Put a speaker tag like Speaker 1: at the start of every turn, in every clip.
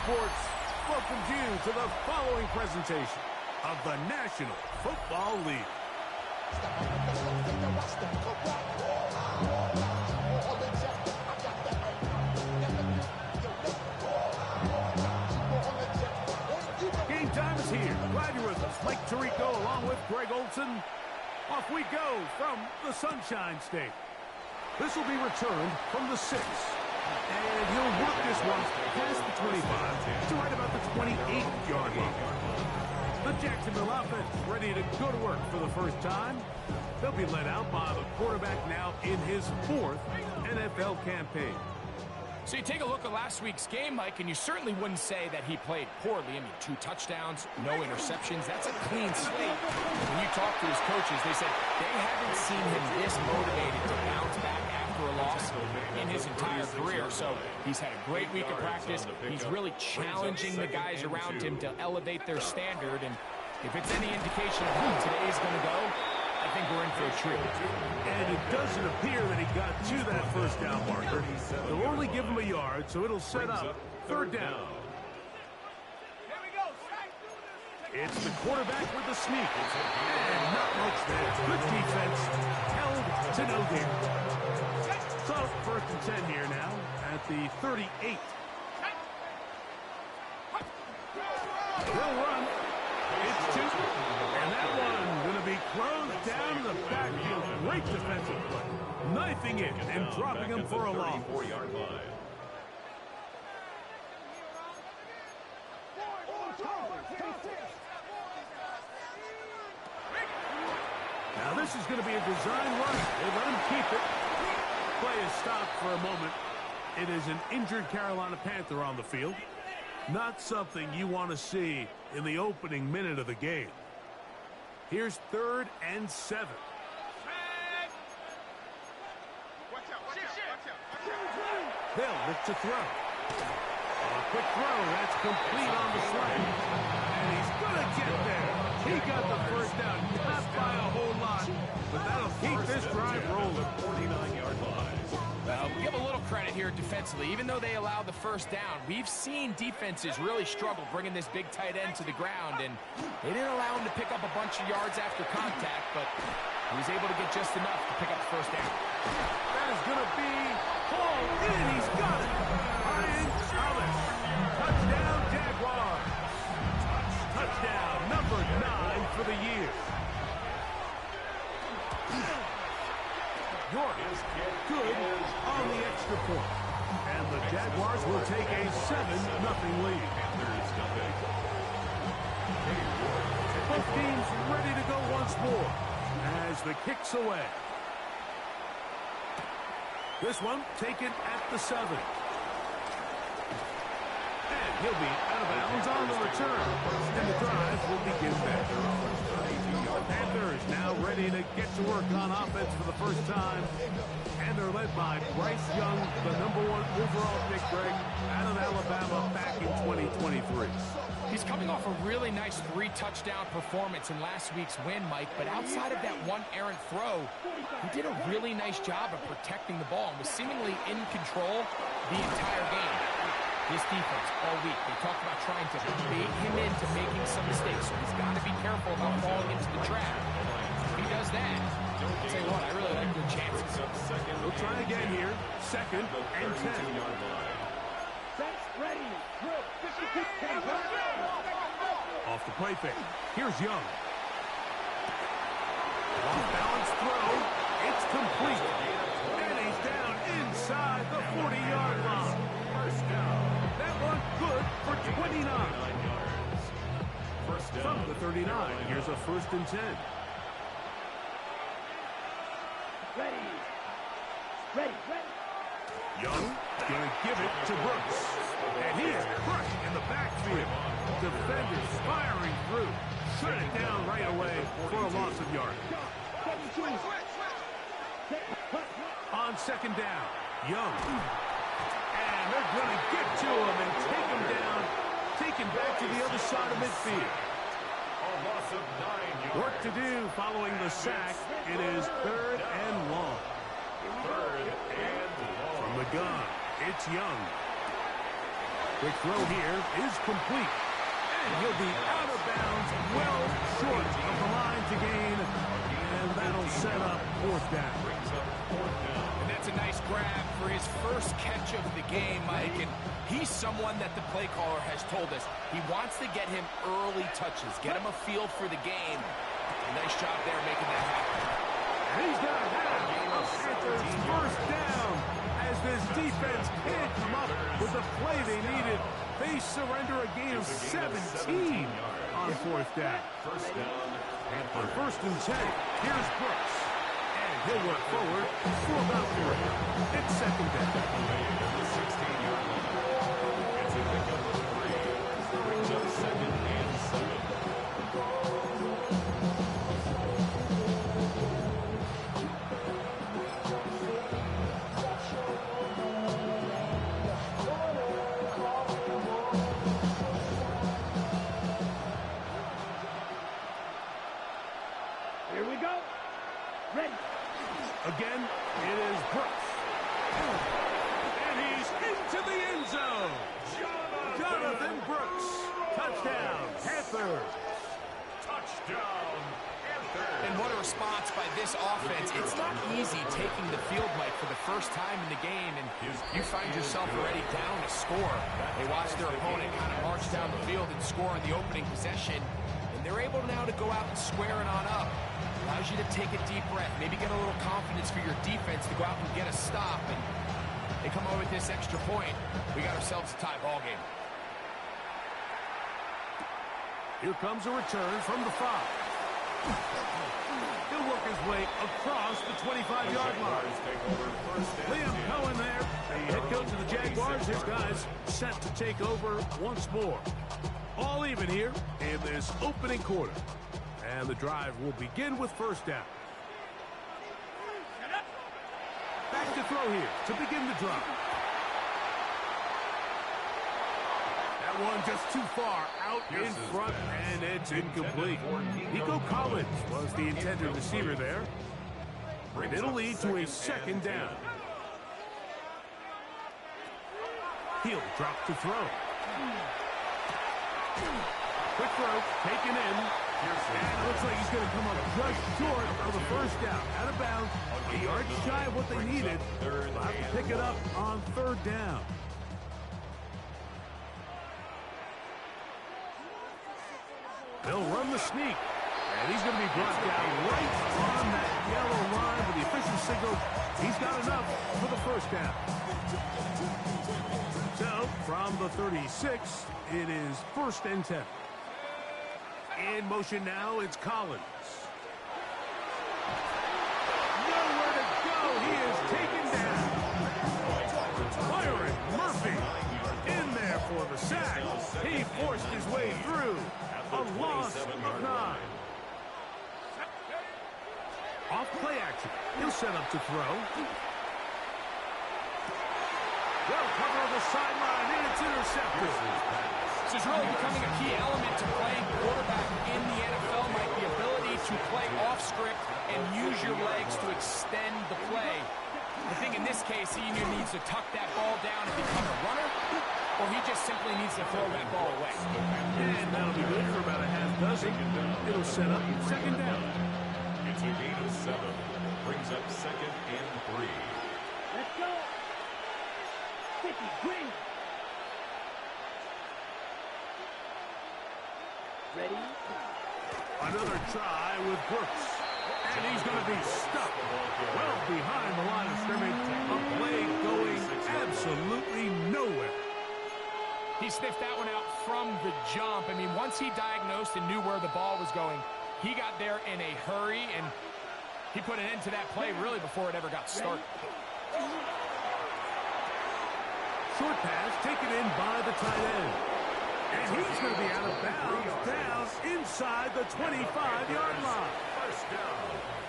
Speaker 1: Sports welcomes you to the following presentation of the National Football League. Game time is here. Glad you're with us. Mike Tirico along with Greg Olson. Off we go from the Sunshine State. This will be returned from the 6. And he'll work this one past the 25 to right about the 28-yard line. The Jacksonville offense ready to go to work for the first time. They'll be led out by the quarterback now in his 4th NFL campaign.
Speaker 2: So you take a look at last week's game, Mike, and you certainly wouldn't say that he played poorly. I mean, 2 touchdowns, no interceptions. That's a clean slate. When you talk to his coaches, they said they haven't seen him this motivated to bounce back after a loss in his entire career. So he's had a great week of practice. He's really challenging the guys around him to elevate their standard. And if it's any indication of how today's going to go, I think we're in for a treat.
Speaker 1: And it doesn't appear that he got to that first down marker. They'll only give him a yard, so it'll set up 3rd down. It's the quarterback with the sneak. And not much there. Good defense. Held to no gain. So 1st and 10 here now at the 38. They'll run. It's 2. And that one going to be closed down to the backfield. Great defensive play. Knifing it and dropping him for a loss. Now this is going to be a design run. They let him keep it. Play is stopped for a moment. It is an injured Carolina Panther on the field. Not something you want to see in the opening minute of the game. Here's 3rd and 7. They'll look to throw. A quick throw. That's complete on the slant. And he's going to get there. He got the 1st down. Not by a whole lot, but that'll keep this drive rolling. 49-yard line.
Speaker 2: Well, we give a little credit here defensively. Even though they allowed the 1st down, we've seen defenses really struggle bringing this big tight end to the ground, and they didn't allow him to pick up a bunch of yards after contact, but he was able to get just enough to pick up the 1st down.
Speaker 1: That is going to be hauled in. He's got it. Ryan Thomas. Touchdown, Jaguars. Touchdown, number 9 for the year. York is good on the extra point. And the Jaguars will take a 7-0 lead. Both teams ready to go once more as the kick's away. This one taken at the 7. And he'll be out of bounds on the return. And the drive will begin there. Panthers now ready to get to work on offense for the first time. And they're led by Bryce Young, the number 1 overall pick, Greg, out of Alabama back in 2023.
Speaker 2: He's coming off a really nice 3-touchdown performance in last week's win, Mike, but outside of that one errant throw, he did a really nice job of protecting the ball and was seemingly in control the entire game. This defense all week, they talked about trying to bait him into making some mistakes, so he's got to be careful about falling into the trap. If he does that, I'll tell you what, I really like their chances.
Speaker 1: We'll try again here. 2nd and 10.
Speaker 3: Ready.
Speaker 1: Off the play fake. Here's Young. Off-balance throw. It's complete. And he's down inside the 40-yard line. First down. That one good for 29. From the 39, here's a 1st and 10.
Speaker 3: Ready.
Speaker 1: Young gonna give it to Brooks. And he is crushed in the backfield. Defenders firing through. Shut it down right away for a loss of yardage. On 2nd down, Young. And they're going to get to him and take him down. Taken back to the other side of midfield. Work to do following the sack. It is 3rd and long. From the gun, it's Young. Quick throw here is complete. And he'll be out of bounds, well short of the line to gain. And that'll set up fourth down.
Speaker 2: And that's a nice grab for his first catch of the game, Mike. And he's someone that the play caller has told us he wants to get him early touches, get him a feel for the game. Nice job there making that happen.
Speaker 1: And he's going to have a Panthers first down as this defense can't come up with the play they needed. They surrender a gain of 17 on fourth down. On first and 10, here's Brooks. And he'll work forward for about 4. It's second down.
Speaker 3: The 16-yard line. It's a pickup of 3. Brings up second and 7.
Speaker 1: Again, it is Brooks. And he's into the end zone. Jonathan Brooks. Touchdown, Panthers.
Speaker 3: Touchdown, Panthers.
Speaker 2: And what a response by this offense. It's not easy taking the field, Mike, for the first time in the game, and you find yourself already down to score. They watch their opponent kind of march down the field and score in the opening possession, and they're able now to go out and square it on up. Allows you to take a deep breath, maybe get a little confidence for your defense to go out and get a stop, and they come over with this extra point. We got ourselves a tie ball game.
Speaker 1: Here comes a return from the 5. He'll work his way across the 25-yard line. Liam Cohen there, the head coach of the Jaguars. His guys set to take over once more. All even here in this opening quarter. And the drive will begin with first down. Back to throw here to begin the drive. That one just too far out in front, and it's incomplete. Nico Collins was the intended receiver there. And it'll lead to a second down. He'll drop to throw. Quick throw, taken in. And it looks like he's going to come up just short of the first down. Out of bounds, a yard shy of what they needed. They'll have to pick it up on third down. They'll run the sneak. And he's going to be brought down right on that yellow line with the official signal. He's got enough for the first down. So, from the 36, it is first and 10. In motion now, it's Collins. Nowhere to go. He is taken down. Byron Murphy in there for the sack. He forced his way through. A loss of 9. Off play action. He'll set up to throw. Well, cover on the sideline, and it's intercepted.
Speaker 2: This is really becoming a key element to playing quarterback in the NFL, Mike. The ability to play off script and use your legs to extend the play. I think in this case, he either needs to tuck that ball down and become a runner, or he just simply needs to throw that ball away.
Speaker 1: And that'll be good for about a half dozen. It'll set up second down.
Speaker 3: It's a gain of 7. Brings up second and 3.
Speaker 4: Let's go. 50 green. Ready?
Speaker 1: Another try with Brooks. And he's going to be stuck well behind the line of scrimmage. A play going absolutely nowhere.
Speaker 2: He sniffed that one out from the jump. I mean, once he diagnosed and knew where the ball was going, he got there in a hurry, and he put an end to that play really before it ever got started.
Speaker 1: Short pass taken in by the tight end. And he's going to be out of bounds down inside the 25-yard line.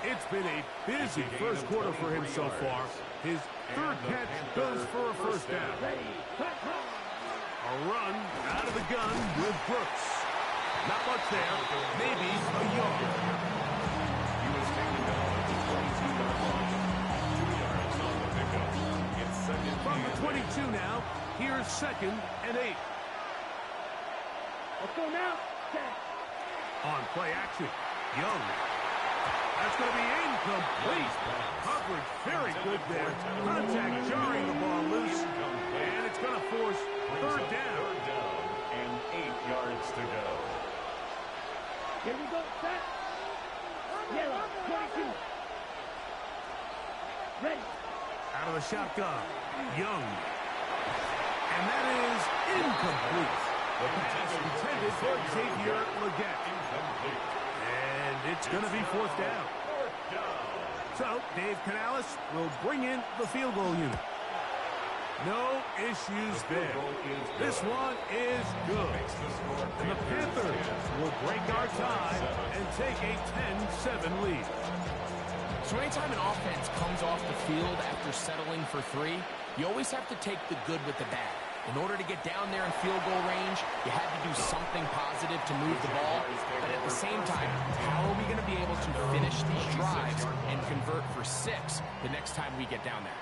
Speaker 1: It's been a busy first quarter for him so far. His third catch goes for a first down. A run out of the gun with Brooks. Not much there. Maybe a yard.
Speaker 3: He was taken down at the 22-yard line. 2 yards on the pickup. It's second
Speaker 1: From the 22 now, Here's 2nd and 8.
Speaker 4: Let's go now. Set.
Speaker 1: On play action, Young. That's going to be incomplete. Coverage very good there. Contact jarring the ball loose. And it's going to force 3rd down.
Speaker 3: 3rd down and 8 yards to go.
Speaker 4: Here we go. Set. Yellow. 22. Ready.
Speaker 1: Out of the shotgun, Young. And that is incomplete. The pass intended for Xavier Legette. And it's going to be 4th down. So, Dave Canales will bring in the field goal unit. No issues there. This one is good. And the Panthers will break our tie and take a 10-7 lead.
Speaker 2: So anytime an offense comes off the field after settling for 3, you always have to take the good with the bad. In order to get down there in field goal range, you had to do something positive to move the ball. But at the same time, how are we going to be able to finish these drives and convert for 6 the next time we get down there?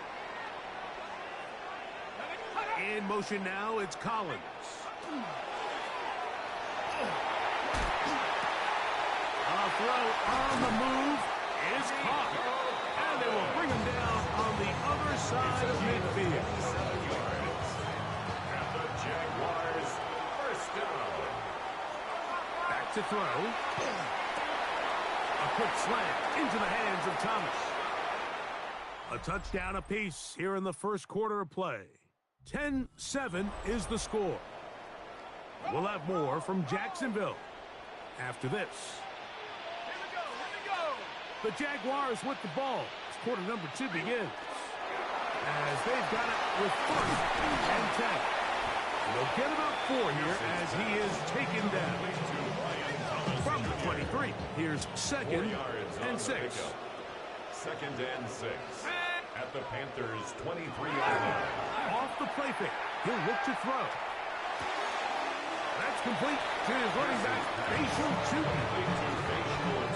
Speaker 1: In motion now, it's Collins. A throw on the move is caught. And they will bring him down on the other side of midfield.
Speaker 3: Jaguars, 1st down.
Speaker 1: Back to throw. A quick slant into the hands of Thomas. A touchdown apiece here in the 1st quarter of play. 10-7 is the score. We'll have more from Jacksonville after this. The Jaguars with the ball as quarter number 2 begins. As they've got it with 1st and 10. They'll get about 4 here as he is taken down. From the 23, here's 2nd and 6.
Speaker 3: 2nd and 6. At the Panthers' 23-yard line.
Speaker 1: Off the play fake, he'll look to throw. That's complete to his running back, Facial Chuki.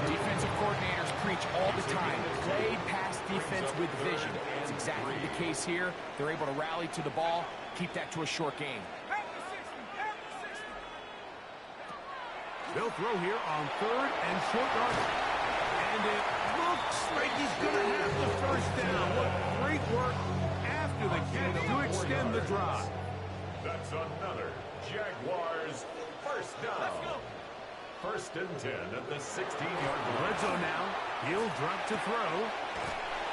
Speaker 2: Defensive coordinators preach all the time, play pass defense with vision. That's exactly the case here. They're able to rally to the ball, keep that to a short game.
Speaker 1: They'll throw here on 3rd and short yardage. And it looks like he's going to have the 1st down. What great work after the catch to extend the drive.
Speaker 3: That's another Jaguars 1st down. 1st and 10 at the 16-yard line.
Speaker 1: Red zone now. He'll drop to throw.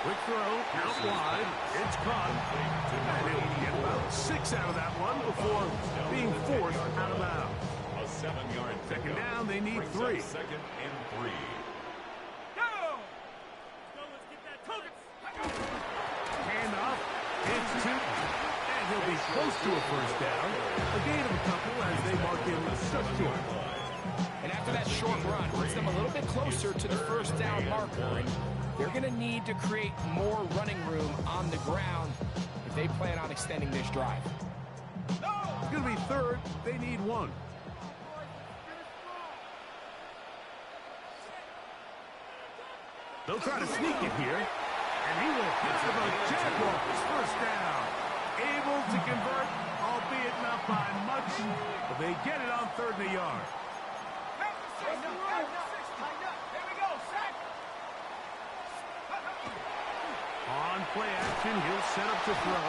Speaker 1: Quick throw, out wide. It's caught. And he'll get about 6 out of that one before being forced out of bounds.
Speaker 3: A 7-yard
Speaker 1: Second down, they need 3.
Speaker 3: 2nd and 3.
Speaker 1: Hand off. It's Tootin. And he'll be close to a 1st down. A gain of a couple as they mark him just short.
Speaker 2: And after that short run, puts them a little bit closer to the 1st down marker. And they're going to need to create more running room on the ground if they plan on extending this drive.
Speaker 1: It's going to be 3rd. They need 1. They'll try to sneak it here. And he will hit the Jaguars 1st down. Able to convert, albeit not by much. But they get it on 3rd and a yard. On play action, he'll set up to throw.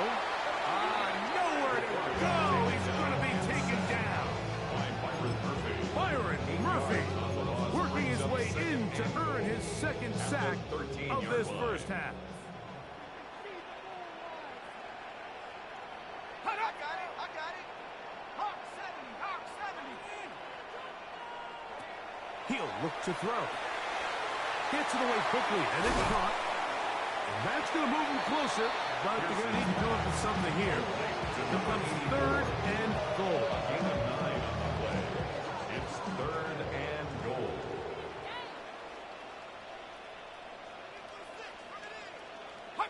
Speaker 1: Nowhere to go. He's going to be taken down. Byron Murphy working his way in to earn his 2nd sack of this 1st half. He'll look to throw. Gets it away quickly, and it's caught. And that's going to move him closer, but they're going to need to come up with something here. Here comes 3rd and goal.
Speaker 3: It's 3rd and goal.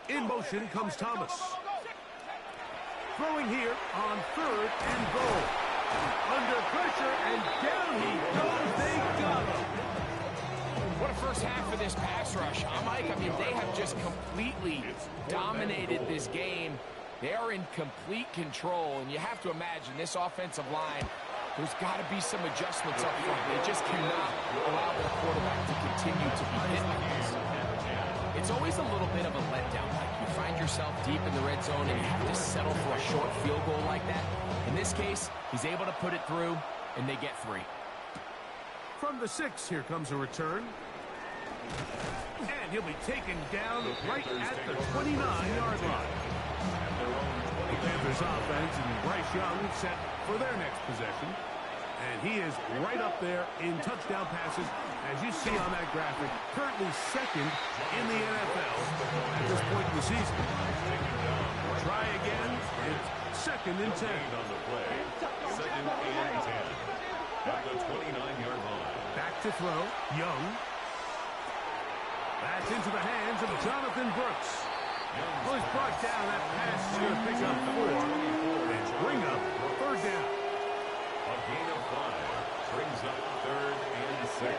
Speaker 1: In motion comes Thomas. Throwing here on 3rd and goal. Under pressure, and down he goes. They got him.
Speaker 2: What a 1st half of this pass rush, huh, Mike? I mean, they have just completely dominated this game. They are in complete control, and you have to imagine this offensive line, there's got to be some adjustments up front. They just cannot allow their quarterback to continue to be hit like this. It's always a little bit of a letdown. Like you find yourself deep in the red zone, and you have to settle for a short field goal like that. In this case, he's able to put it through, and they get 3.
Speaker 1: From the 6, here comes a return. And he'll be taken down right at the 29-yard line. The Panthers offense and Bryce Young set for their next possession. And he is right up there in touchdown passes, as you see on that graphic, currently second in the NFL at this point in the season. Try again. It's 2nd and 10.
Speaker 3: On the play, 2nd and 10 at the 29-yard line.
Speaker 1: Back to throw. Young. That's into the hands of Jonathan Brooks. Well, he's brought down that pass to pick up 4 and bring up 3rd down.
Speaker 3: A gain of 5 brings up 3rd and 6.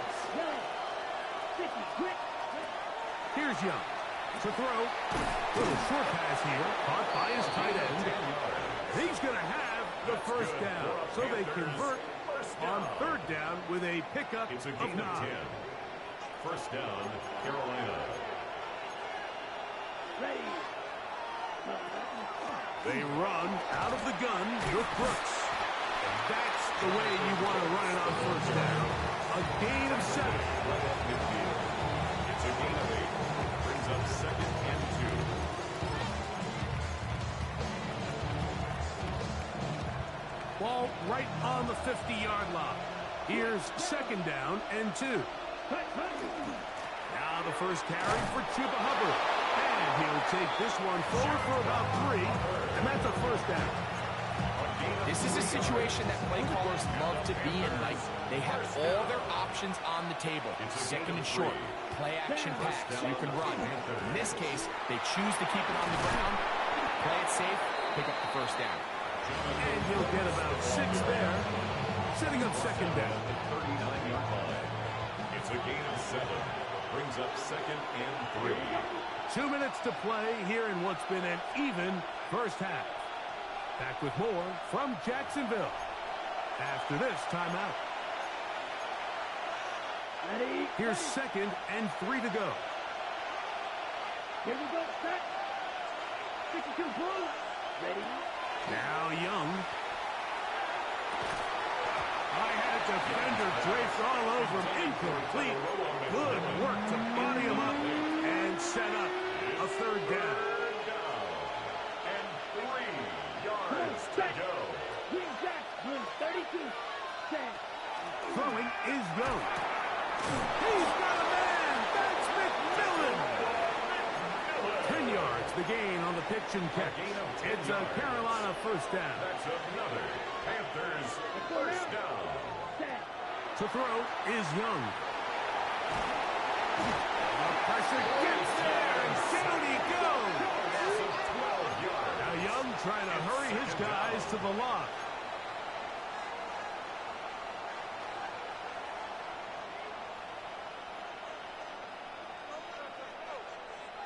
Speaker 1: Here's Young to throw. Little short pass here, caught by his tight end. He's going to have the 1st down, so they convert on 3rd down with a pickup
Speaker 3: It's a
Speaker 1: of
Speaker 3: gain
Speaker 1: 9.
Speaker 3: of 10. 1st down, Carolina.
Speaker 1: They run out of the gun with Brooks. And that's the way you want to run it on 1st down. A gain of 7.
Speaker 3: Right up midfield. It's a gain of 8. Brings up 2nd and 2.
Speaker 1: Ball right on the 50-yard line. Here's 2nd down and 2. Now the 1st carry for Chuba Hubbard. And he'll take this one forward for about 3. And that's a 1st down.
Speaker 2: This is a situation that play callers love to be in. Like they have all their options on the table. 2nd and short, play action pass, so you can run. In this case, they choose to keep it on the ground, play it safe, pick up the 1st down.
Speaker 1: And he'll get about 6 there, setting up 2nd down.
Speaker 3: 39-yard line. It's a gain of 7. Brings up 2nd and 3.
Speaker 1: 2 minutes to play here in what's been an even 1st half. Back with more from Jacksonville after this timeout.
Speaker 4: Ready?
Speaker 1: Here's 2nd and 3 to go.
Speaker 4: Here we go. Set. 62 blue. Ready?
Speaker 1: Now Young. I had a defender draped all over him. Incomplete. Good work to body him up and set up a 3rd down.
Speaker 3: And 3 yards to go.
Speaker 4: Green Jack wins 32. 10.
Speaker 1: Throwing is Young. He's got a man. That's McMillan. 10 yards, the gain on the pitch and catch. It's a Carolina 1st down.
Speaker 3: That's another Panthers 1st down.
Speaker 4: Set.
Speaker 1: To throw is Young. The pressure gets there, and down he goes.
Speaker 3: Loss of 12 yards.
Speaker 1: Now Young trying to hurry his guys to the line.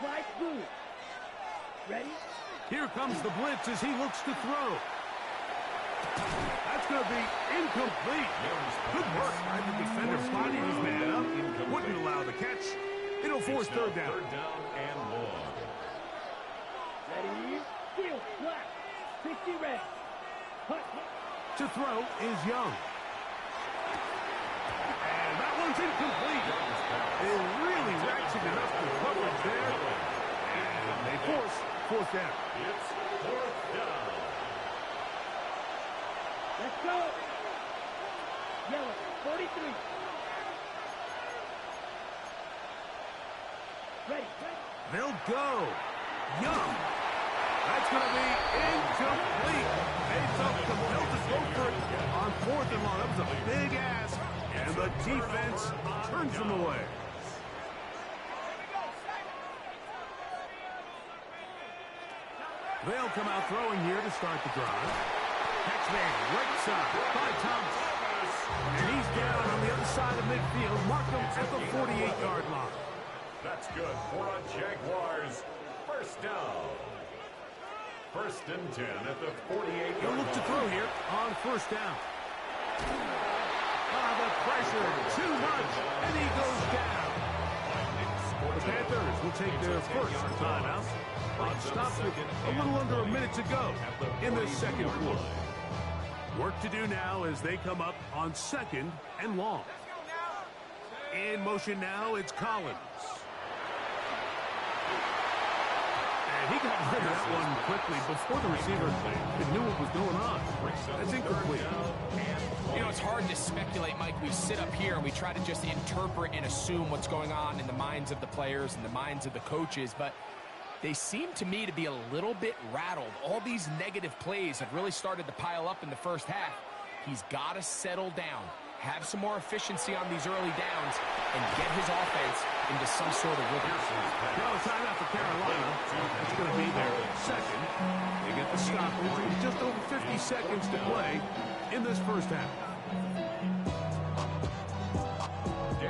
Speaker 4: Flash blue. Ready?
Speaker 1: Here comes the blitz as he looks to throw. That's going to be incomplete. Good work by the defender spotting his man up. Wouldn't allow the catch. It'll force 3rd down.
Speaker 3: 3rd down and 1.
Speaker 4: Ready? Field. Flat. 60 red. Hut.
Speaker 1: To throw is Young. And that one's incomplete. They really ratcheted up the coverage there. And they force 4th down.
Speaker 3: It's 4th down.
Speaker 4: Let's go. Yellow. 43. Ready.
Speaker 1: They'll go. Young. That's going to be incomplete. They felt compelled to go for it on 4th and long. That was a big ask, and the defense turns them away. They'll come out throwing here to start the drive. Catch man, right side by Thomas. And he's down on the other side of midfield. Mark him at the 48-yard line.
Speaker 3: That's good for a Jaguars 1st down. First and 10 at the 48-yard
Speaker 1: He'll look to
Speaker 3: line.
Speaker 1: throw here on first down. The pressure, too much, and he goes down. The Panthers will take their first timeout. On stop with a little under a minute to go in the second quarter. Work to do now as they come up on second and long. In motion now, it's Collins. And he got rid of that one quickly before the receiver knew what was going on. That's incomplete.
Speaker 2: You know, it's hard to speculate, Mike. We sit up here and we try to just interpret and assume what's going on in the minds of the players and the minds of the coaches, but they seem to me to be a little bit rattled. All these negative plays have really started to pile up in the first half. He's got to settle down, have some more efficiency on these early downs, and get his offense into some sort of rhythm.
Speaker 1: Well, timeout for Carolina. That's going to be their second. They get the stoppage with just over 50 seconds to play in this first half.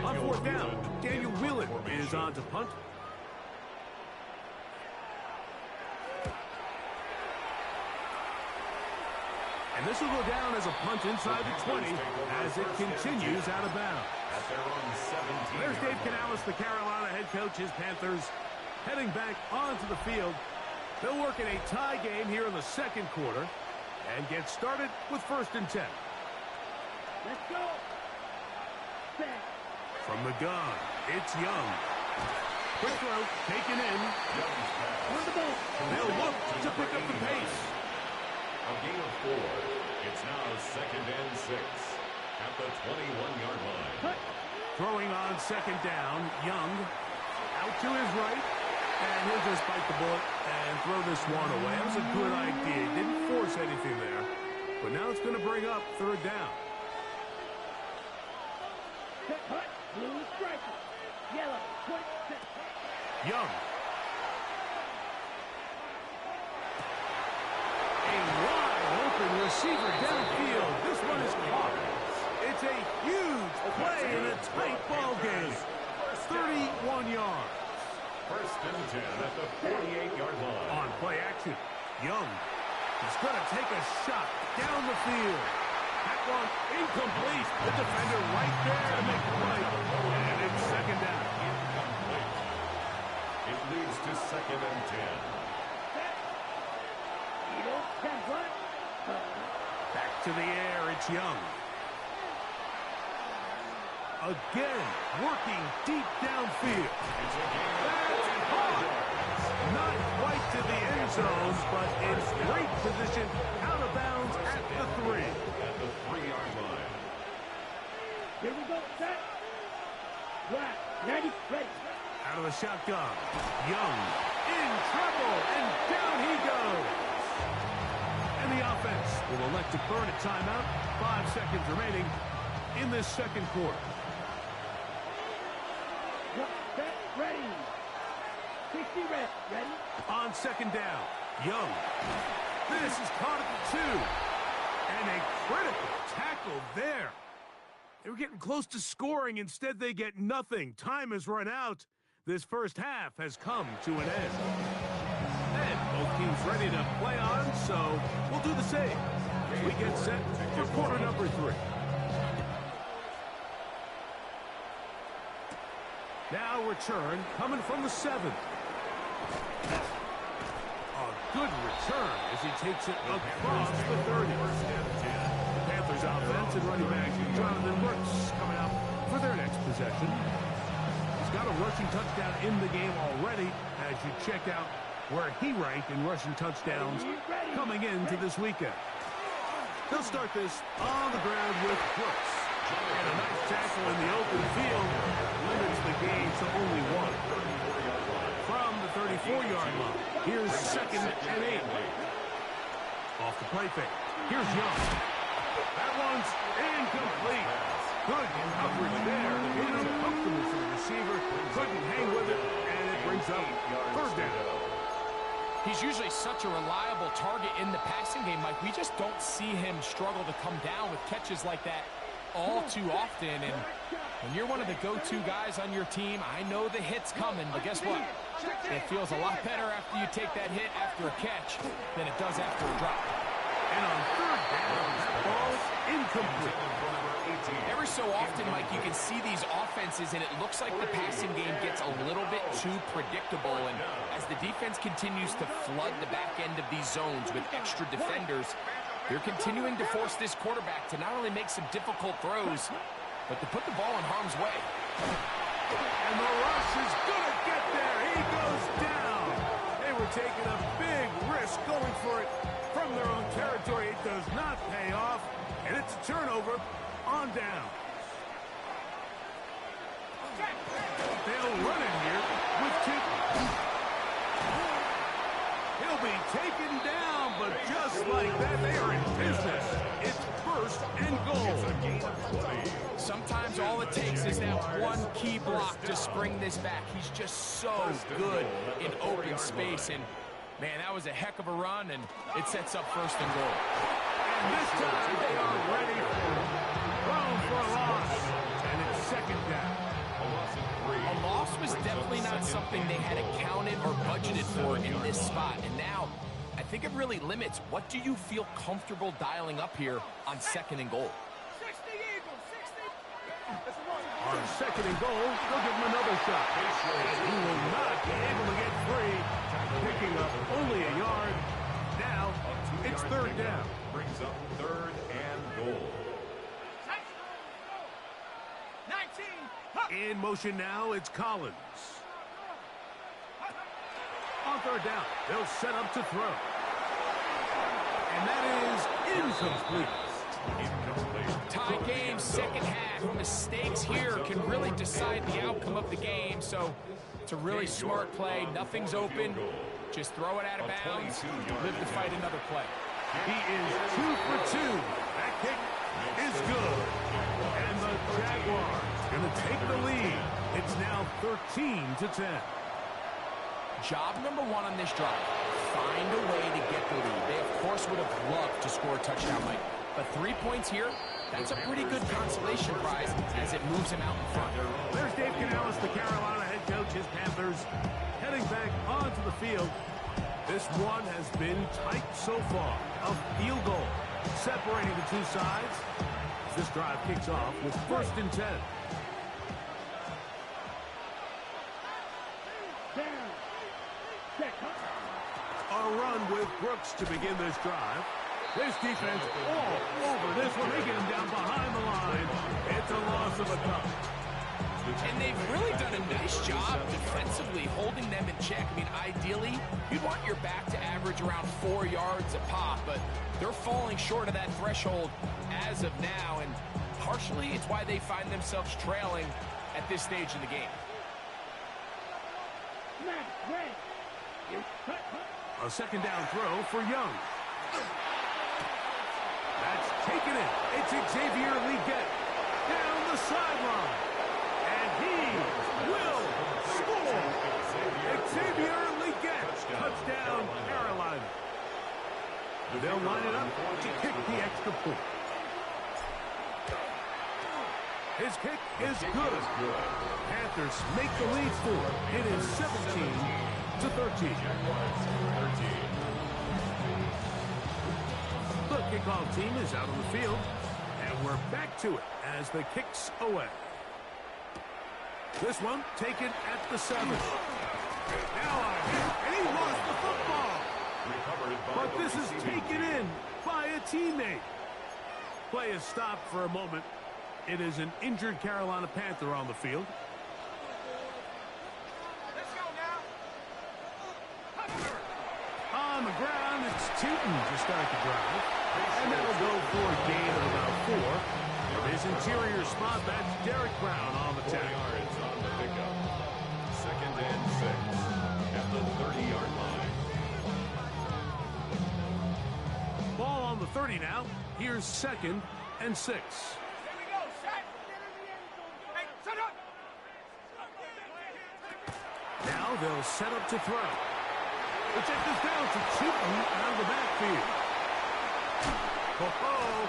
Speaker 1: On fourth down, Daniel Whelan is on to punt. And this will go down as a punt inside the 20 as it continues out of bounds. There's Dave Canales, the Carolina head coach. His Panthers heading back onto the field. They'll work in a tie game here in the second quarter and get started with first and 10.
Speaker 4: Let's go. Set.
Speaker 1: From the gun, it's Young. Quick throw, taken in.
Speaker 4: On the ball.
Speaker 1: They'll look to pick up the pace.
Speaker 3: A gain of 4. It's now second and 6 at the 21-yard line.
Speaker 4: Cut.
Speaker 1: Throwing on second down, Young out to his right, and he'll just bite the bullet and throw this one away. That was a good idea. Didn't force anything there, but now it's going to bring up third down.
Speaker 4: Set. Cut. Blue striker. Yellow. Point. Set.
Speaker 1: Young. A wide open receiver downfield. This one is caught. It's a huge play in a tight ball game. 31 yards.
Speaker 3: First and 10 at the 48-yard line.
Speaker 1: On play action, Young. He's going to take a shot down the field. That one incomplete. The defender right there to make the play. And it's second down.
Speaker 3: Incomplete. It leads to second and 10.
Speaker 4: Eagle. 10 front.
Speaker 1: Back to the air, it's Young. Again, working deep downfield.
Speaker 3: It's a gain
Speaker 1: That's
Speaker 3: of
Speaker 1: caught.
Speaker 3: 4 yards.
Speaker 1: Not quite to the end zone, but in great position, out of bounds at the 3.
Speaker 3: At the 3-yard line.
Speaker 4: Here we go. Set. Black. 90. Ready.
Speaker 1: Out of the shotgun, Young in trouble, and down he goes. And the offense will elect to burn a timeout. 5 seconds remaining in this second quarter.
Speaker 4: Set. Ready. 60 red. Ready.
Speaker 1: On second down, Young. This is caught at the 2. And a critical tackle there. They were getting close to scoring. Instead, they get nothing. Time has run out. This first half has come to an end. And both teams ready to play on, so we'll do the same. We get set for quarter number 3. Now return coming from the 7th. A good return as he takes it across the 30. The Panthers offense and running back Jonathan Brooks coming out for their next possession. He's got a rushing touchdown in the game already as you check out where he ranked in rushing touchdowns coming into this weekend. They'll start this on the ground with Brooks. And a nice tackle in the open field limits the game to only 1. From the 34-yard line, here's second and 8. Off the play fake. Here's Young. That one's incomplete. Good coverage there. Uncomfortable for the receiver. Couldn't hang with it, and it brings up third down.
Speaker 2: He's usually such a reliable target in the passing game, Mike. We just don't see him struggle to come down with catches like that all too often, and when you're one of the go-to guys on your team, I know the hit's coming, but guess what? It feels a lot better after you take that hit after a catch than it does after a drop.
Speaker 1: And on third down, that ball is incomplete.
Speaker 2: Every so often, Mike, you can see these offenses, and it looks like the passing game gets a little bit too predictable. And as the defense continues to flood the back end of these zones with extra defenders, they're continuing to force this quarterback to not only make some difficult throws, but to put the ball in harm's way.
Speaker 1: And the rush is going to get there. He goes down. They were taking a big risk going for it from their own territory. It does not pay off, and it's a turnover on down. They'll run in here with two. He'll be taken down, but just like that, they are in business. It's first and goal.
Speaker 2: Sometimes all it takes is that one key block to spring this back. He's just so good in open space, and man, that was a heck of a run, and it sets up first and goal.
Speaker 1: And this time they are ready for it. Thrown for a loss, and it's second down.
Speaker 2: A loss was definitely not something they had accounted or budgeted for in this spot, and now I think it really limits what do you feel comfortable dialing up here on second and goal.
Speaker 4: 60 Eagles, 60.
Speaker 1: On second and goal, they'll give him another shot. He will not be able to get free, picking up only a yard. Now, it's third down.
Speaker 3: Brings up third and goal.
Speaker 4: 19.
Speaker 1: In motion now, it's Collins. On third down, they'll set up to throw. And that is incomplete.
Speaker 2: Tie game, second half. Mistakes here can really decide the outcome of the game, so it's a really smart play. Nothing's open. Just throw it out of bounds. Live to fight another play.
Speaker 1: He is 2 for 2. That kick is good. And the Jaguars going to take the lead. It's now 13-10.
Speaker 2: Job number one on this drive, find a way to get the lead. They, of course, would have loved to score a touchdown, Mike. But 3 points here, that's a pretty good consolation prize as it moves him out in front.
Speaker 1: There's Dave Canales, the Carolina head coach, his Panthers, heading back onto the field. This one has been tight so far. A field goal separating the two sides. This drive kicks off with first and 10. A run with Brooks to begin this drive. This defense all over this one. They get him down behind the line. It's a loss of a couple.
Speaker 2: And they've really done a nice job defensively holding them in check. I mean, ideally, you'd want your back to average around 4 yards a pop, but they're falling short of that threshold as of now, and partially it's why they find themselves trailing at this stage in the game.
Speaker 1: A second down throw for Young. That's taken in. It's Xavier Leggett down the sideline. And he will score. Xavier Leggett, touchdown Carolina. They'll line it up to kick the extra point. His kick is good. Panthers make the lead 4. It is 17-13. The kickoff team is out on the field, and we're back to it as the kicks away. This one taken at the 7. Now a hit, and he lost the football. But this is taken in by a teammate. Play is stopped for a moment. It is an injured Carolina Panther on the field.
Speaker 4: Let's go now.
Speaker 1: On the ground, it's Tootin to start the drive. And that'll go for a gain of about 4. From his interior spot, that's Derek Brown on the tackle.
Speaker 3: Yards on the pickup. Second and 6 at the 30-yard line.
Speaker 1: Ball on the 30 now. Here's second and 6.
Speaker 4: Here we go. Set. Hey, set up.
Speaker 1: Now they'll set up to throw. The check is down to Tootin out of the backfield. Oh,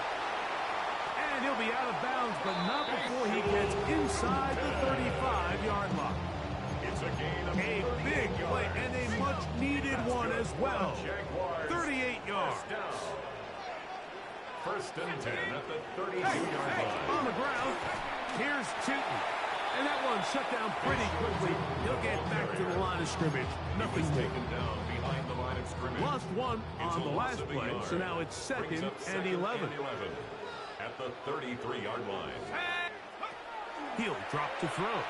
Speaker 1: and he'll be out of bounds but not before he gets inside the 35-yard line.
Speaker 3: It's a gain of
Speaker 1: A big play and a much-needed one as well. 38 yards.
Speaker 3: First and 10 at the 32-yard line.
Speaker 1: On the ground, here's Tootin. And that one shut down pretty quickly. He'll get back to the line of scrimmage. Nothing
Speaker 3: Taken down behind the line of scrimmage.
Speaker 1: Lost one on the last play, so now it's second and 11.
Speaker 3: At the 33-yard line.
Speaker 1: He'll drop to throw.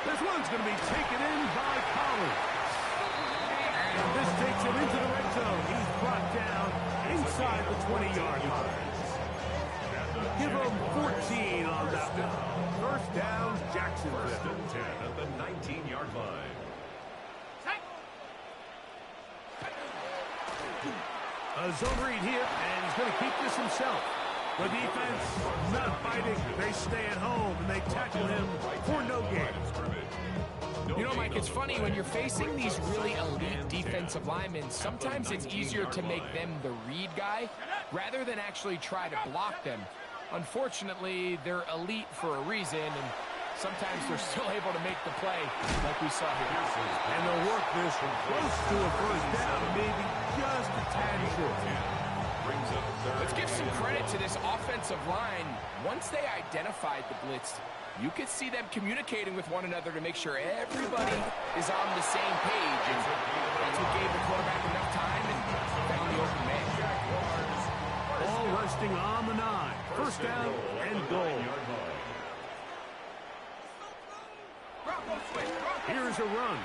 Speaker 1: This one's going to be taken in by Collins. And this takes him into the red zone. He's brought down inside the 20-yard line. Give him 14 on that one. First down, Jacksonville.
Speaker 3: First and 10 at the 19-yard line.
Speaker 1: A zone read here, and he's going to keep this himself. The defense not fighting. They stay at home, and they tackle him for no gain.
Speaker 2: You know, Mike, it's funny, when you're facing these really elite defensive linemen, sometimes it's easier to make them the read guy rather than actually try to block them. Unfortunately, they're elite for a reason, and sometimes they're still able to make the play like we saw here.
Speaker 1: And they'll work this close to a first down, maybe just a tad short.
Speaker 2: Let's give some credit to this offensive line. Once they identified the blitz, you could see them communicating with one another to make sure everybody is on the same page. And that's what gave the quarterback enough time and found the open man.
Speaker 1: All resting on the 9. First down and goal. Here's a run.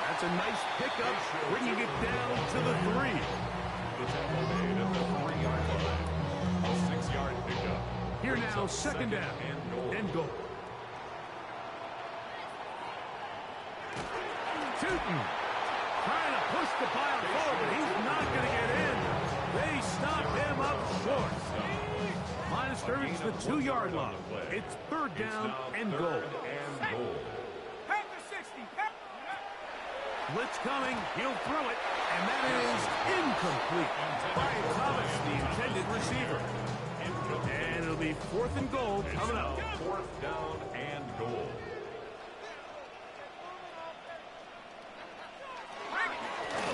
Speaker 1: That's a nice pickup, bringing it down to the 3.
Speaker 3: The tackle made at the 3-yard line. A 6-yard pickup.
Speaker 1: Here now, second down and goal. Tootin trying to push the pile forward, but he's not going to get in. They stop him up short. Line of scrimmage, the 2-yard line. It's third down and goal. Blitz coming, he'll throw it, and that is incomplete. Brian Thomas, the intended receiver. And it'll be fourth and goal coming up.
Speaker 3: Fourth down and goal.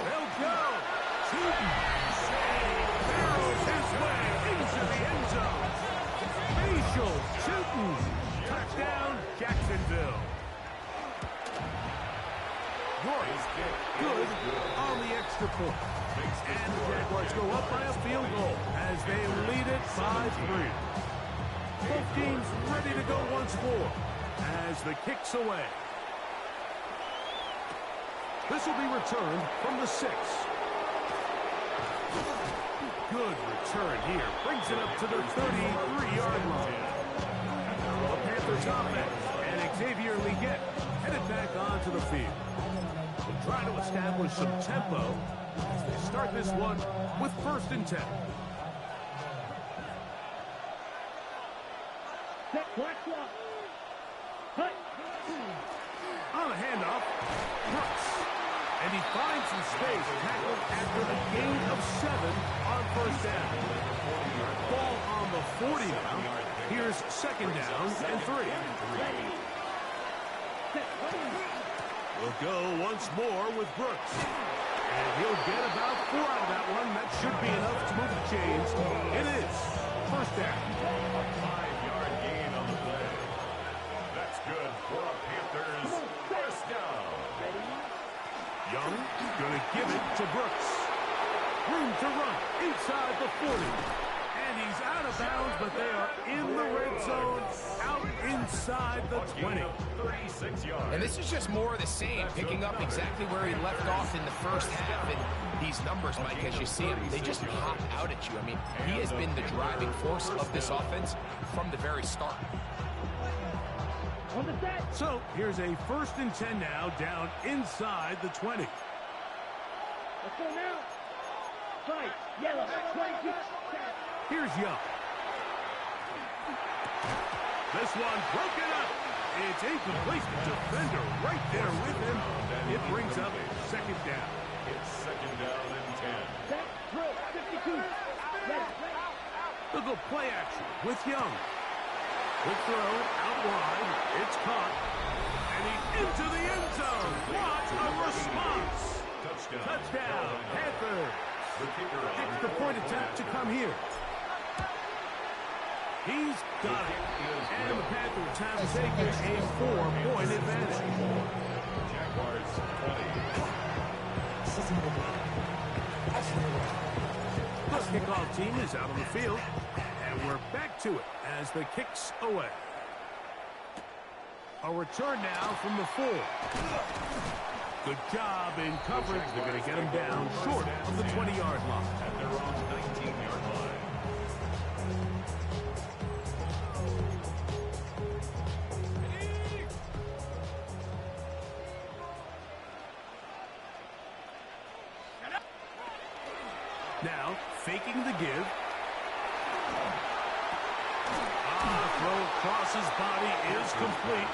Speaker 1: They'll go. Tootin barrels his way into the end zone. Facial Tootin. Touchdown, Jacksonville. Good on the extra point. And the Jaguars go up by a field goal as they lead it by 3. Both teams ready to go once more as the kick's away. This will be returned from the 6. Good return here. Brings it up to the 33-yard line. The Panthers offense and Xavier Leggett headed back onto the field. They'll try to establish some tempo as they start this one with first and 10. On a handoff, Brooks. And he finds some space, tackled after a gain of 7 on first down. Ball on the 40 now. Here's second down and 3. We'll go once more with Brooks. And he'll get about 4 out of that one. That should be enough to move the chains. It is first down.
Speaker 3: A 5-yard gain on the play. That's good for a Panthers first down.
Speaker 1: Young going to give it to Brooks. Room to run inside the 40. And he's out of bounds, but they are in the red zone, out inside the 20.
Speaker 3: 36 yards.
Speaker 2: And this is just more of the same, picking up exactly where he left off in the first half. And these numbers, Mike, as you see them, they just pop out at you. I mean, he has been the driving force of this offense from the very start.
Speaker 1: So here's a first and 10 now, down inside the 20.
Speaker 4: Let's go now. Fight. Yellow. 22.
Speaker 1: Here's Young. This one broken up. It's incomplete. Defender right there with him. It brings up second down.
Speaker 3: It's second down and 10.
Speaker 4: Set. Throw. 52. Ready.
Speaker 1: They'll go play action with Young. Quick throw, out wide. It's caught. And he's into the end zone. What a response. Touchdown, Panthers. It's the point attempt to come here. He's got it. And the Panthers have taken a 4-point advantage.
Speaker 3: Jaguars 20.
Speaker 1: The kickoff team is out on the field. And we're back to it as the kick's away. A return now from the 4. Good job in coverage. They're going to get him down short of the 20-yard line.
Speaker 3: At their own 19-yard line.
Speaker 1: Now, faking the give. Throw across his body is complete.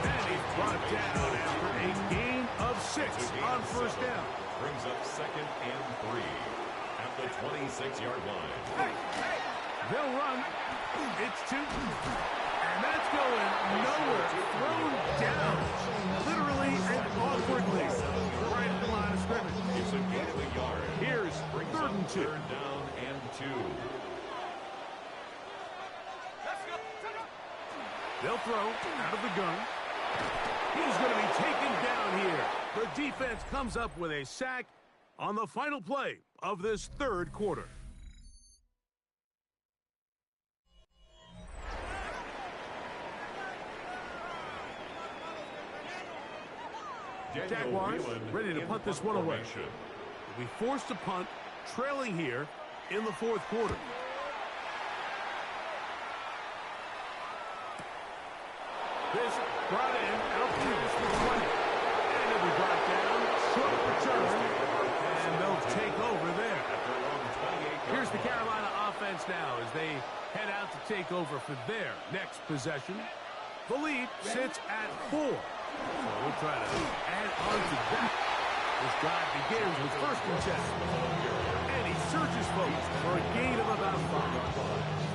Speaker 1: And he's brought down after a gain of 6 on first down.
Speaker 3: Brings up 2nd and 3 at the 26-yard line.
Speaker 1: They'll run. It's 2. And that's going nowhere. Thrown down. Literally and awkwardly. Right at the line of scrimmage.
Speaker 3: It's a gain of a yard.
Speaker 1: Here's 3rd and 2.
Speaker 3: 3rd down and 2.
Speaker 1: They'll throw out of the gun. He's going to be taken down here. The defense comes up with a sack on the final play of this 3rd quarter. Jaguars ready to punt this one away. They'll be forced to punt, trailing here in the 4th quarter. This brought in out close for 20. And it'll be brought down, short return, and they'll take over there. Here's the Carolina offense now as they head out to take over for their next possession. The lead sits at 4. So we'll try to add on to that. This drive begins with 1st and 10. And he surges folks for a gain of about 5.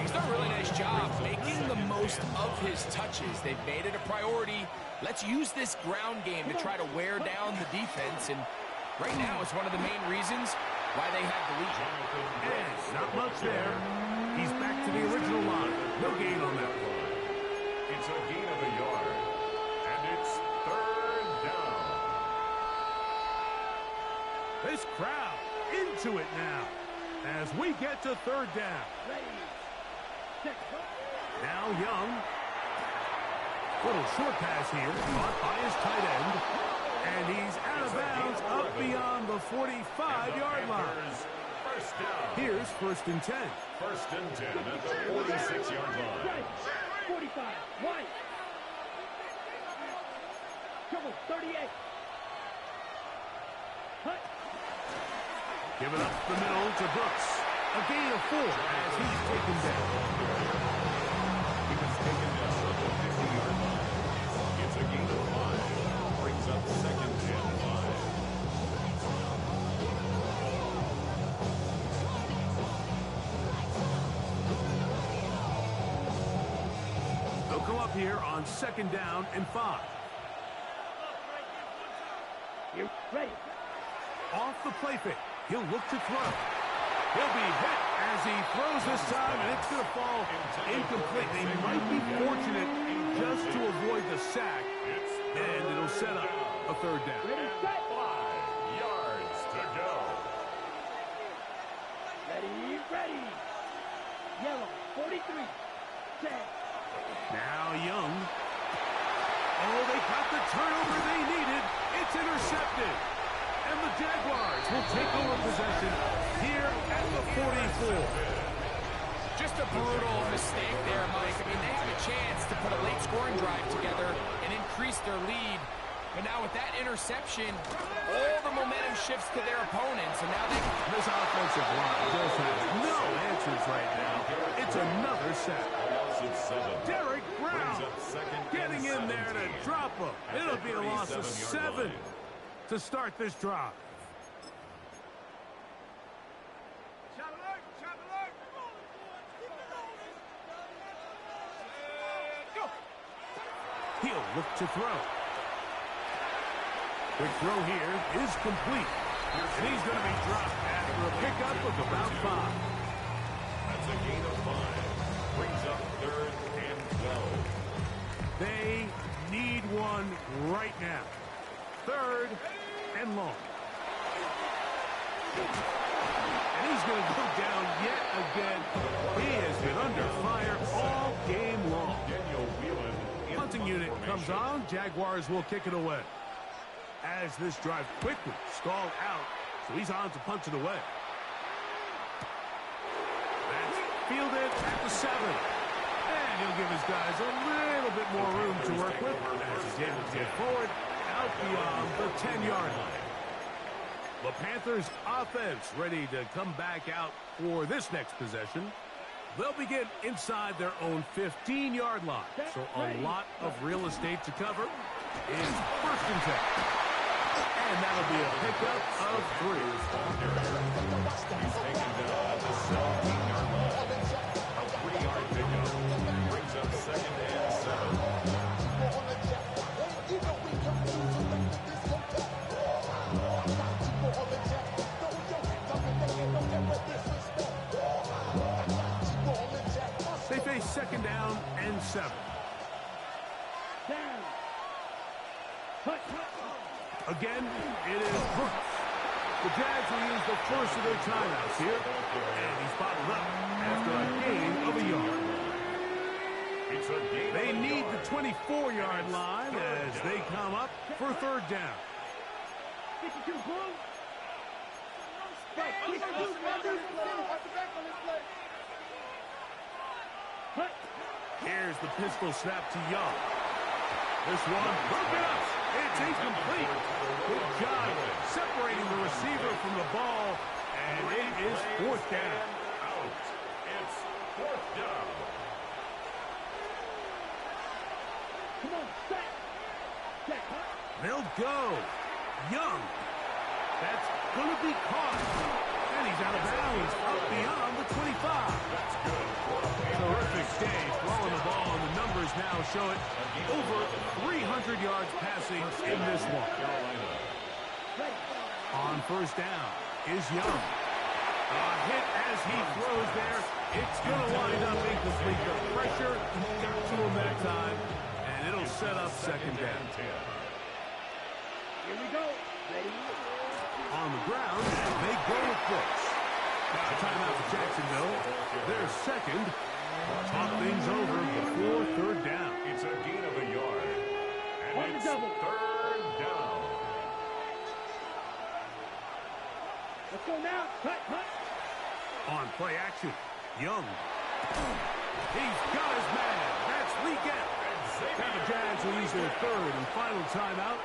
Speaker 2: He's done a really nice job making the most of his touches. They've made it a priority. Let's use this ground game to try to wear down the defense. And right now, it's one of the main reasons why they have the lead.
Speaker 1: And not much there. He's back to the original line. No gain on that one.
Speaker 3: It's a gain of a yard. And it's 3rd down.
Speaker 1: This crowd into it now as we get to 3rd down. Now Young. Little short pass here, caught by his tight end. And he's out of bounds up beyond the 45-yard line.
Speaker 3: First down.
Speaker 1: Here's 1st and 10.
Speaker 3: 1st and 10 at the 46-yard line.
Speaker 4: 45. Right. Trouble. 38. Hut.
Speaker 1: Give it up the middle to Brooks. A gain of 4 as he's taken down.
Speaker 3: He was taken down at the 50-yard line. It's a gain of 5. Brings up 2nd and 5.
Speaker 1: They'll come up here on 2nd down and 5.
Speaker 4: You ready?
Speaker 1: Off the play fake. He'll look to throw. He'll be hit as he throws this time, and it's going to fall incomplete. They might be fortunate just to avoid the sack, and it'll set up a 3rd down.
Speaker 4: Ready, set.
Speaker 3: 5 yards to go.
Speaker 4: Ready, ready. Yellow, 43. Set.
Speaker 1: Now Young. Oh, they got the turnover they needed. It's intercepted. And the Jaguars will take over possession here at the 44.
Speaker 2: Just a brutal mistake there, Mike. I mean, they have a chance to put a late scoring drive together and increase their lead. But now with that interception, all the momentum shifts to their opponents. And now
Speaker 1: This offensive line just has no answers right now. It's another sack. Derek Brown getting in there to drop him. It'll be a loss of 7 to start this drive. look to throw. Quick throw here is complete. And he's going to be dropped after a pickup of about 5.
Speaker 3: That's a gain of 5. Brings up 3rd and 12.
Speaker 1: They need one right now. 3rd and long. And he's going to go down yet again. He has been under fire all game long. Punting unit comes on. Jaguars will kick it away. As this drive quickly stalled out, so he's on to punt it away. That's fielded at the 7. And he'll give his guys a little bit more room to work with as he's able to get forward out beyond the 10-yard line. The Panthers offense ready to come back out for this next possession. They'll begin inside their own 15-yard line. So a lot of real estate to cover. It's 1st and 10. And that'll be a pickup of 3.
Speaker 3: He's taken down the 17-yard line. A 3-yard pickup. Brings up 2nd and 7.
Speaker 1: They face 2nd down and 7.
Speaker 4: Down.
Speaker 1: Again, it is Brooks. The Jags will use the first of their timeouts here. And he's bottled up after a gain of a yard. They need the 24-yard line as they come up for 3rd down.
Speaker 4: 52 blue. Right, 52
Speaker 1: Here's the pistol snap to Young. This one broken up. It's incomplete. Good job separating the receiver from the ball. And it is 4th down.
Speaker 3: Out. It's 4th down.
Speaker 4: Come on, set. Set.
Speaker 1: They'll go. Young. That's going to be caught. And he's out of bounds up beyond the 25.
Speaker 3: That's good.
Speaker 1: Terrific day throwing the ball, and the numbers now show it. Over 300 yards passing in this one. On 1st down is Young. A hit as he throws there. It's going to wind up incomplete. The pressure got to him that time, and it'll set up 2nd down.
Speaker 4: Here we go. Ready?
Speaker 1: On the ground, and they go with Brooks. Now timeout for Jacksonville. Their 2nd. Talk things over before 3rd down.
Speaker 3: It's a gain of a yard. And it's
Speaker 4: double.
Speaker 3: 3rd down.
Speaker 4: Let's go now. Cut.
Speaker 1: On play action, Young. He's got his man. That's Leggett. Now the Jags will use their 3rd and final timeout.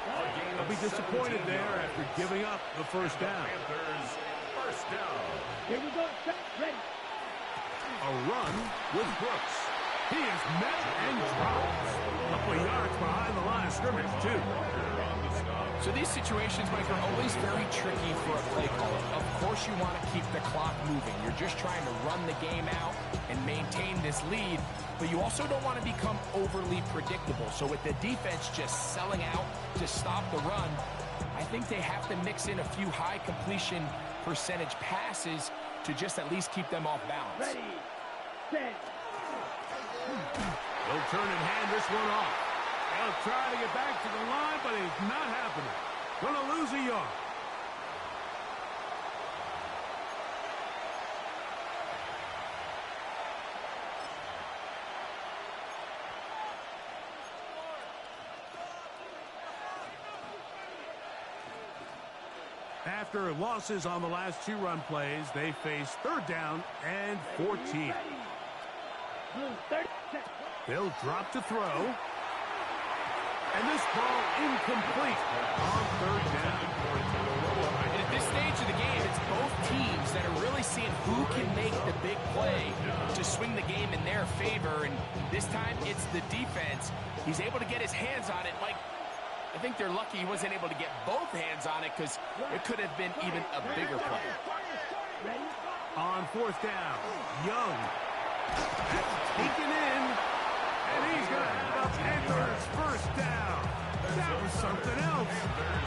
Speaker 1: They'll be disappointed there after giving up the 1st down.
Speaker 3: Panthers, 1st down.
Speaker 4: Here we go. Set. Ready.
Speaker 1: A run with Brooks. He is met and dropped. A couple of yards behind the line of scrimmage, too.
Speaker 2: So these situations, Mike, are always very tricky for a play caller. Of course you want to keep the clock moving. You're just trying to run the game out and maintain this lead, but you also don't want to become overly predictable. So with the defense just selling out to stop the run, I think they have to mix in a few high completion percentage passes to just at least keep them off balance.
Speaker 4: Ready. Set.
Speaker 1: He'll turn and hand this one off. He'll try to get back to the line, but it's not happening. Gonna lose a yard. After losses on the last 2 run plays, they face 3rd down and 14.
Speaker 4: Blue. 30.
Speaker 1: They'll drop to throw. And this ball incomplete on 3rd down.
Speaker 2: And at this stage of the game, it's both teams that are really seeing who can make the big play to swing the game in their favor. And this time, it's the defense. He's able to get his hands on it. Like, I think they're lucky he wasn't able to get both hands on it because it could have been even a bigger play.
Speaker 1: On 4th down, Young. That's taken in. And he's going to have a Panthers first down. That was something else.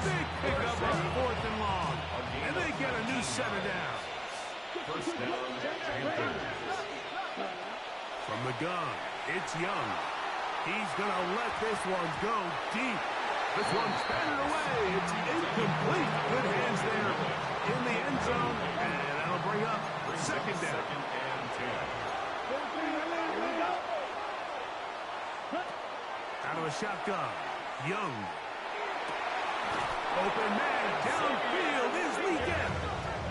Speaker 1: Big pickup on 4th and long. And they get a new set of downs.
Speaker 3: First down, Panthers.
Speaker 1: From the gun, it's Young. He's going to let this one go deep. This one's batted away. It's incomplete. Good hands there in the end zone. And that'll bring up second down.
Speaker 3: Second and 10.
Speaker 1: Out of a shotgun, Young. Open man, downfield is Weekend.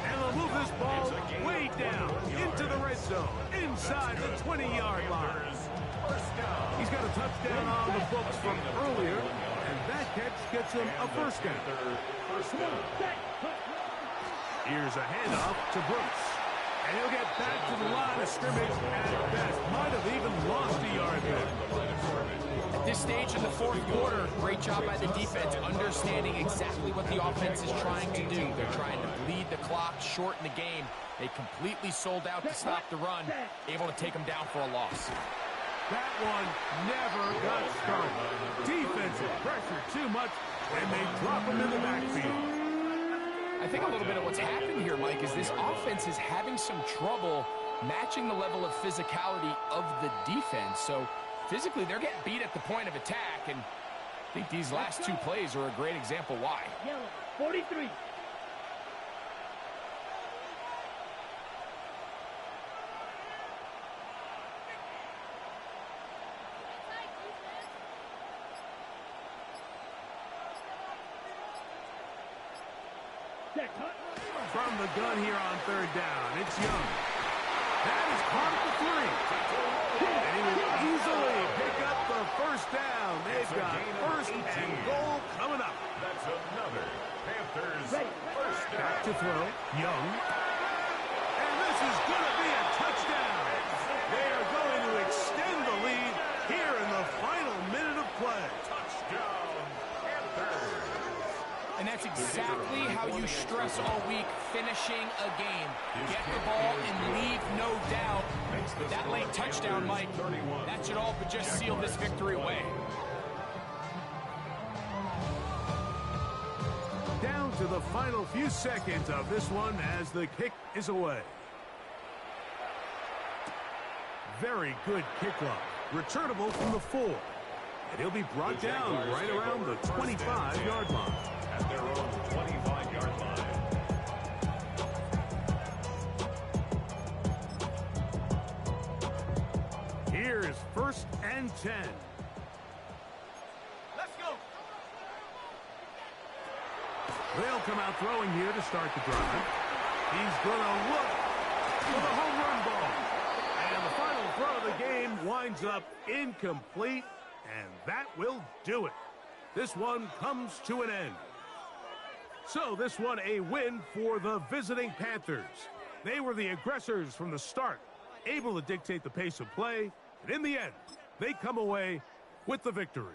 Speaker 1: And they'll move this ball way down into the red zone, inside the 20-yard line. He's got a touchdown on the books from earlier, and that catch gets him a first down. Here's a handoff to Brooks. And he'll get back to the line of scrimmage at best. Might have even lost a yard there.
Speaker 2: At this stage in the fourth quarter, great job by the defense, understanding exactly what the offense is trying to do. They're trying to bleed the clock, shorten the game. They completely sold out to stop the run, able to take them down for a loss.
Speaker 1: That one never got started. Defensive pressure too much, and they drop him in the backfield.
Speaker 2: I think a little bit of what's happened here, Mike, is this offense is having some trouble matching the level of physicality of the defense. So physically, they're getting beat at the point of attack, and I think these last two plays are a great example why.
Speaker 4: Yellow, 43.
Speaker 1: From the gun here on third down, it's Young. That is caught at the 3. And he will easily pick up the first down. They've got first and goal coming up.
Speaker 3: That's another Panthers first down.
Speaker 1: Back to throw, Young. And this is going to be a touchdown. They are going to extend the lead here in the final minute of play.
Speaker 3: Touchdown, Panthers.
Speaker 2: And that's exactly how you stress all week, finishing a game. Get the ball and leave no doubt. That late touchdown, Mike, that should all but just seal this victory away.
Speaker 1: Down to the final few seconds of this one as the kick is away. Very good kickoff. Returnable from the 4. And he'll be brought down right around the 25-yard line.
Speaker 3: At their own 25-yard line.
Speaker 1: Here's first and 10.
Speaker 2: Let's go.
Speaker 1: They'll come out throwing here to start the drive. He's going to look for the home run ball. And the final throw of the game winds up incomplete, and that will do it. This one comes to an end. So this one a win for the visiting Panthers. They were the aggressors from the start, able to dictate the pace of play, and in the end, they come away with the victory.